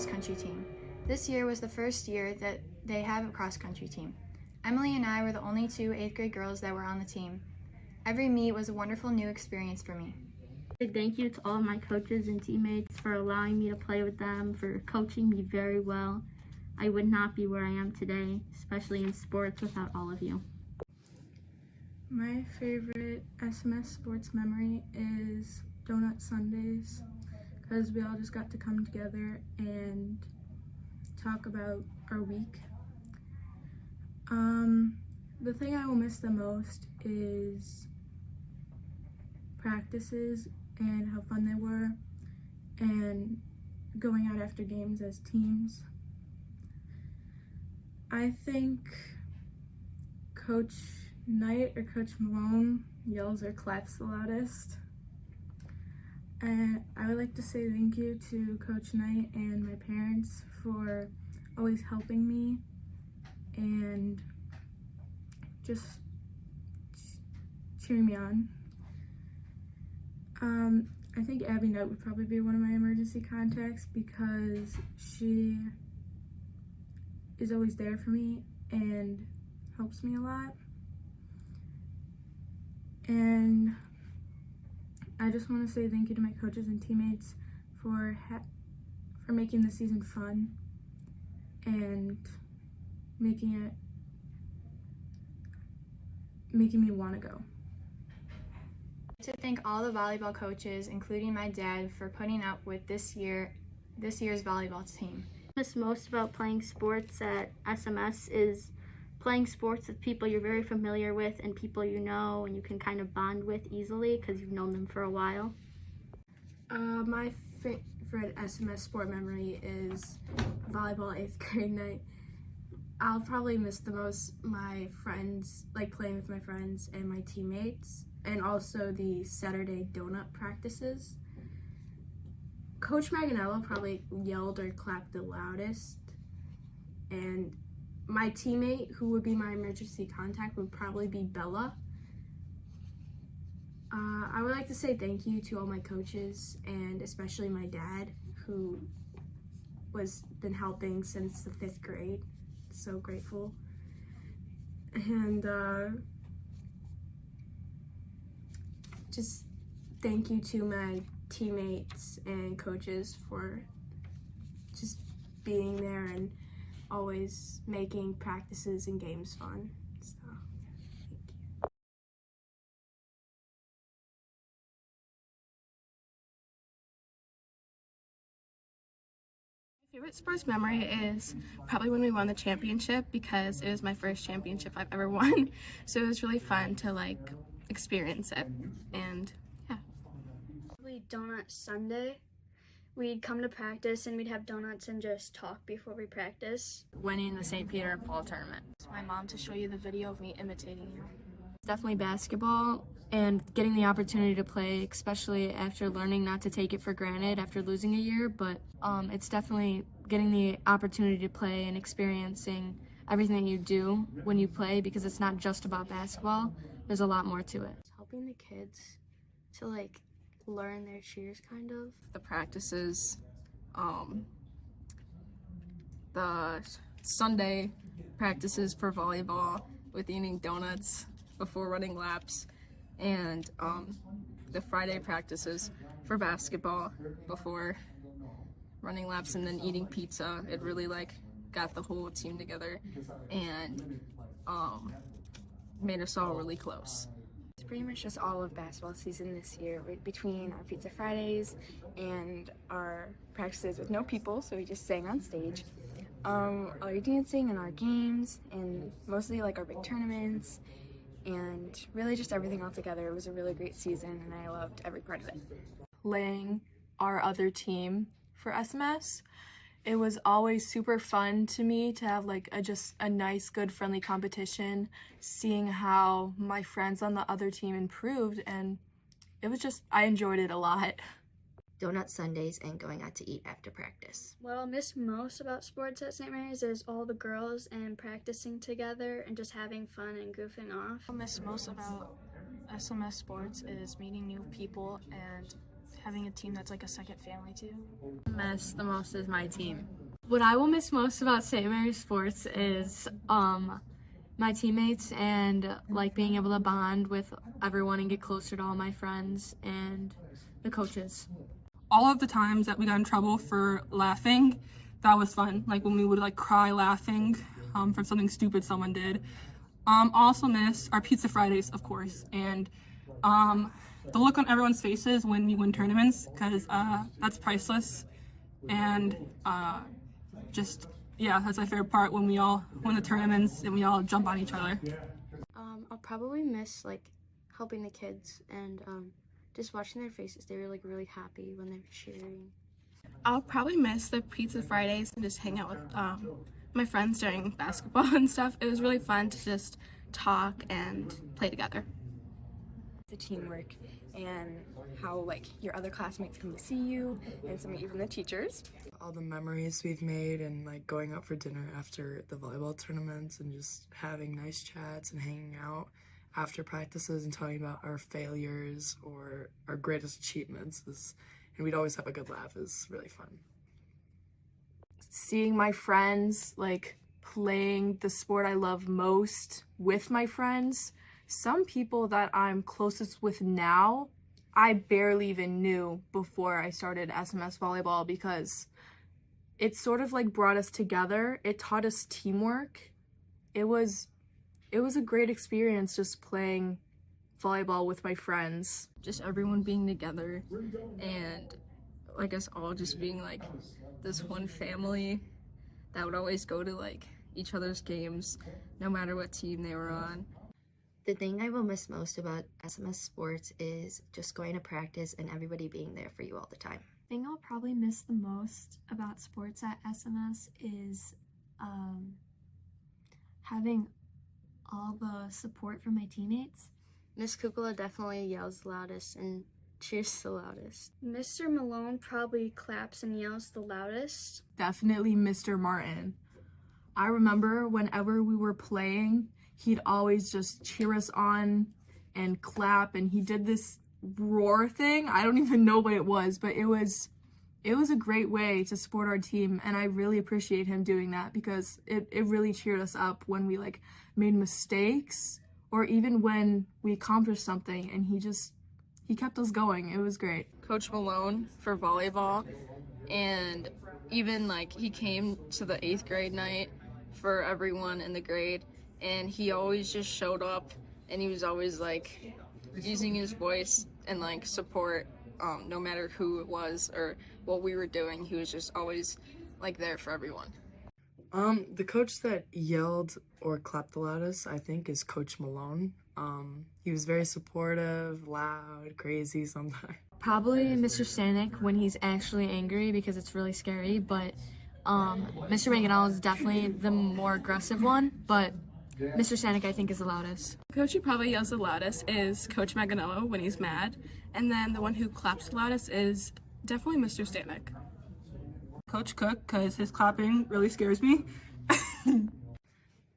cross country team. This year was the first year that they have a cross country team. Emily and I were the only two 8th grade girls that were on the team. Every meet was a wonderful new experience for me. Thank you to all of my coaches and teammates for allowing me to play with them, for coaching me very well. I would not be where I am today, especially in sports, without all of you. My favorite SMS sports memory is Donut Sundays, because we all just got to come together and talk about our week. The thing I will miss the most is practices and how fun they were, and going out after games as teams. I think Coach Knight or Coach Malone yells or claps the loudest. And I would like to say thank you to Coach Knight and my parents for always helping me and just cheering me on. I think Abby Knight would probably be one of my emergency contacts, because she is always there for me and helps me a lot. And I just want to say thank you to my coaches and teammates for making the season fun and making me want to go. To thank all the volleyball coaches, including my dad, for putting up with this year's volleyball team. What I miss most about playing sports at SMS is playing sports with people you're very familiar with and people you know and you can kind of bond with easily because you've known them for a while. My favorite SMS sport memory is volleyball 8th grade night. I'll probably miss the most my friends, like playing with my friends and my teammates, and also the Saturday donut practices. Coach Maganello probably yelled or clapped the loudest, and my teammate, who would be my emergency contact, would probably be Bella. I would like to say thank you to all my coaches, and especially my dad, who been helping since the 5th grade. So grateful. And just thank you to my teammates and coaches for just being there and always making practices and games fun. So, thank you. My favorite sports memory is probably when we won the championship, because it was my first championship I've ever won. So it was really fun to experience it, and yeah. Probably Donut Sunday. We'd come to practice and we'd have donuts and just talk before we practice. Winning the St. Peter and Paul tournament. My mom to show you the video of me imitating you. Definitely basketball and getting the opportunity to play, especially after learning not to take it for granted after losing a year, but it's definitely getting the opportunity to play and experiencing everything that you do when you play, because it's not just about basketball. There's a lot more to it. Helping the kids to learn their cheers, kind of. The practices, the Sunday practices for volleyball with eating donuts before running laps, and the Friday practices for basketball before running laps and then eating pizza. It really got the whole team together and made us all really close. It's pretty much just all of basketball season this year, between our Pizza Fridays and our practices with no people, so we just sang on stage. Our dancing and our games, and mostly our big tournaments, and really just everything all together. It was a really great season, and I loved every part of it. Playing our other team for SMS. It was always super fun to me to have just a nice, good, friendly competition, seeing how my friends on the other team improved, and it was just, I enjoyed it a lot. Donut Sundays and going out to eat after practice. What I'll miss most about sports at St. Mary's is all the girls and practicing together and just having fun and goofing off. What I miss most about SMS sports is meeting new people and having a team that's like a second family to. Miss the most is my team. What I will miss most about St. Mary's Sports is my teammates and like being able to bond with everyone and get closer to all my friends and the coaches. All of the times that we got in trouble for laughing, that was fun. Like when we would like cry laughing from something stupid someone did. Also miss our Pizza Fridays, of course, and the look on everyone's faces when we win tournaments, because that's priceless. And that's my favorite part, when we all win the tournaments and we all jump on each other. I'll probably miss like helping the kids and just watching their faces. They were like really happy when they're cheering. I'll probably miss the Pizza Fridays and just hang out with my friends during basketball and stuff. It was really fun to just talk and play together. The teamwork and how like your other classmates come to see you and even the teachers. All the memories we've made and like going out for dinner after the volleyball tournaments and just having nice chats and hanging out after practices and talking about our failures or our greatest achievements and we'd always have a good laugh is really fun. Seeing my friends like playing the sport I love most with my friends. Some people that I'm closest with now, I barely even knew before I started SMS volleyball, because it sort of like brought us together. It taught us teamwork. It was a great experience just playing volleyball with my friends. Just everyone being together and like us all just being like this one family that would always go to like each other's games no matter what team they were on. The thing I will miss most about SMS Sports is just going to practice and everybody being there for you all the time. The thing I'll probably miss the most about sports at SMS is having all the support from my teammates. Miss Kukula definitely yells the loudest and cheers the loudest. Mr. Malone probably claps and yells the loudest. Definitely Mr. Martin. I remember whenever we were playing, he'd always just cheer us on and clap, and he did this roar thing. I don't even know what it was, but it was a great way to support our team, and I really appreciate him doing that, because it really cheered us up when we like made mistakes or even when we accomplished something, and he kept us going. It was great. Coach Malone for volleyball, and even like he came to the 8th grade night for everyone in the grade, and he always just showed up, and he was always like using his voice and like support no matter who it was or what we were doing. He was just always like there for everyone. The coach that yelled or clapped the loudest, I think, is Coach Malone. He was very supportive, loud, crazy sometimes. Probably Mr. Stanek when he's actually angry, because it's really scary, but Mr. Manganello is definitely the more aggressive one, but Mr. Stanek I think is the loudest. Coach who probably yells the loudest is Coach Manganello when he's mad, and then the one who claps the loudest is definitely Mr. Stanek. Coach Cook, because his clapping really scares me.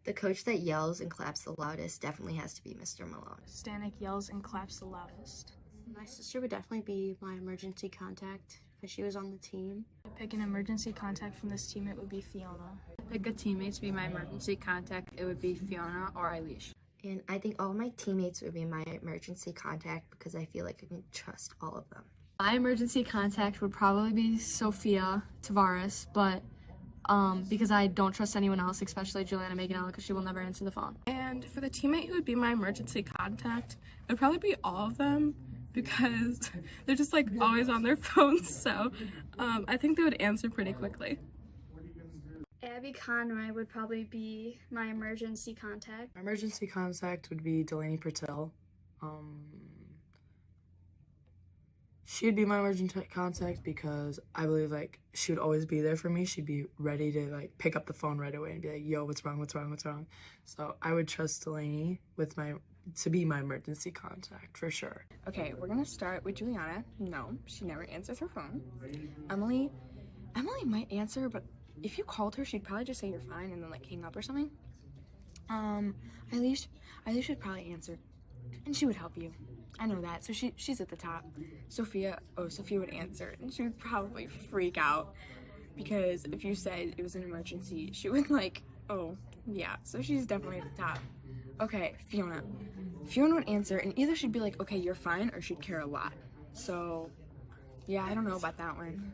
The coach that yells and claps the loudest definitely has to be Mr. Malone. Stanek yells and claps the loudest. My sister would definitely be my emergency contact because she was on the team. Pick an emergency contact from this team, it would be Fiona. Pick a teammate to be my emergency contact, it would be Fiona or Eilish. And I think all my teammates would be my emergency contact because I feel like I can trust all of them. My emergency contact would probably be Sophia Tavares, but because I don't trust anyone else, especially Juliana Manganello, because she will never answer the phone. And for the teammate who would be my emergency contact, it would probably be all of them because they're just like always on their phones, so I think they would answer pretty quickly. Abby Conroy would probably be my emergency contact. My emergency contact would be Delaney Pertell. She'd be my emergency contact because I believe like she would always be there for me. She'd be ready to like pick up the phone right away and be like, yo, what's wrong? So I would trust Delaney to be my emergency contact for sure. Okay, we're gonna start with Juliana. No, she never answers her phone. Emily might answer, but if you called her, she'd probably just say you're fine and then like hang up or something. Eilish would probably answer, and she would help you. I know that. So she's at the top. Sophia would answer, and she would probably freak out because if you said it was an emergency, she would like, oh yeah. So she's definitely at the top. Okay, Fiona. Fiona would answer, and either she'd be like, okay, you're fine, or she'd care a lot. So yeah, I don't know about that one.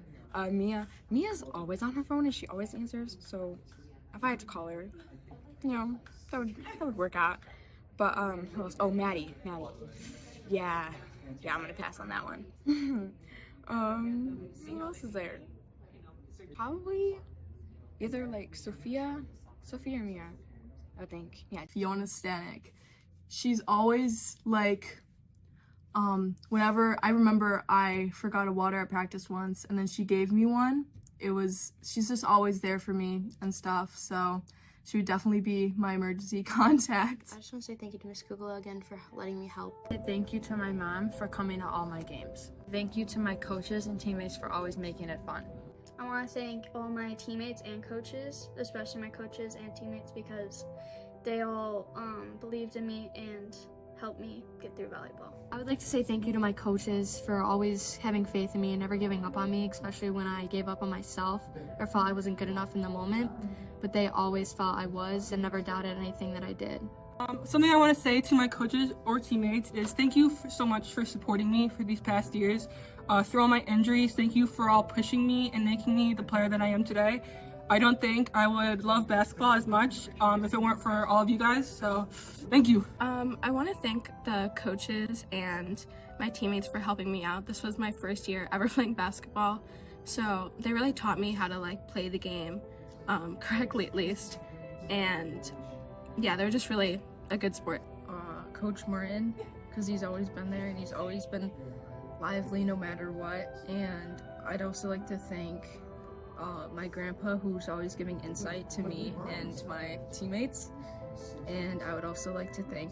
Mia's always on her phone, and she always answers. So if I had to call her, you know, that would work out. But who else? Oh, Maddie. Yeah, I'm gonna pass on that one. Who else is there? Probably either like Sophia or Mia, I think. Yeah. Fiona Stanek. She's always like, whenever I remember I forgot a water at practice once and then she gave me one. She's just always there for me and stuff, so she would definitely be my emergency contact. I just want to say thank you to Miss Kugler again for letting me help. Thank you to my mom for coming to all my games. Thank you to my coaches and teammates for always making it fun. I want to thank all my teammates and coaches, especially my coaches and teammates, because they all believed in me and helped me get through volleyball. I would like to say thank you to my coaches for always having faith in me and never giving up on me, especially when I gave up on myself or felt I wasn't good enough in the moment. But they always felt I was and never doubted anything that I did. Something I want to say to my coaches or teammates is thank you so much for supporting me for these past years. Through all my injuries, thank you for all pushing me and making me the player that I am today. I don't think I would love basketball as much if it weren't for all of you guys, so thank you. I want to thank the coaches and my teammates for helping me out. This was my first year ever playing basketball, so they really taught me how to like play the game correctly at least, and yeah, they're just really a good sport. Coach Martin, because he's always been there and he's always been lively no matter what. And I'd also like to thank my grandpa, who's always giving insight to me and my teammates. And I would also like to thank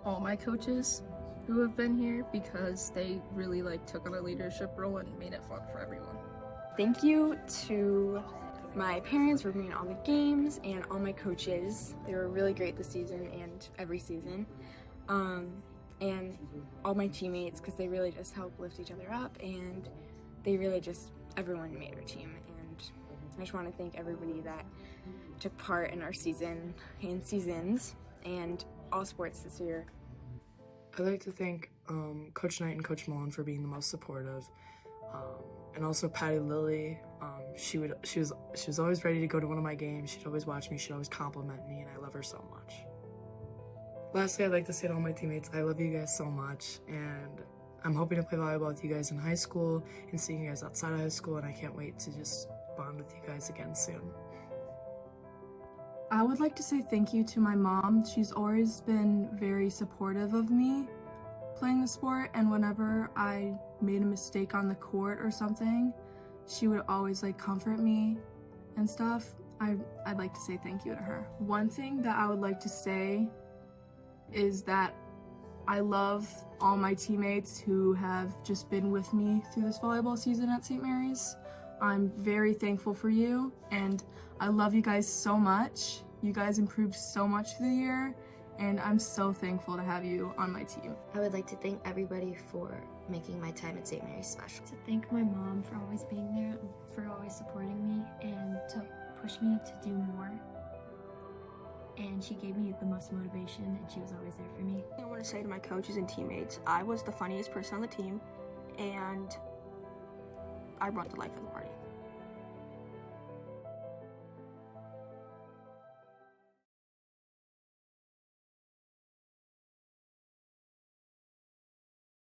all my coaches who have been here, because they really like took on a leadership role and made it fun for everyone. Thank you to my parents for being at all the games and all my coaches. They were really great this season and every season. And all my teammates, because they really just help lift each other up, and they really just, everyone made our team. And I just want to thank everybody that took part in our season and seasons and all sports this year. I'd like to thank Coach Knight and Coach Mullen for being the most supportive, and also Patty Lilly. She was always ready to go to one of my games. She'd always watch me. She'd always compliment me, and I love her so much. Lastly, I'd like to say to all my teammates, I love you guys so much, and I'm hoping to play volleyball with you guys in high school and seeing you guys outside of high school, and I can't wait to just bond with you guys again soon. I would like to say thank you to my mom. She's always been very supportive of me playing the sport, and whenever I made a mistake on the court or something, she would always like comfort me and stuff. I'd like to say thank you to her. One thing that I would like to say is that I love all my teammates who have just been with me through this volleyball season at St. Mary's. I'm very thankful for you, and I love you guys so much. You guys improved so much through the year, and I'm so thankful to have you on my team. I would like to thank everybody for making my time at St. Mary's special. To thank my mom for always being there, for always supporting me, and to push me to do more. And she gave me the most motivation, and she was always there for me. I want to say to my coaches and teammates, I was the funniest person on the team, and I brought the life of the party.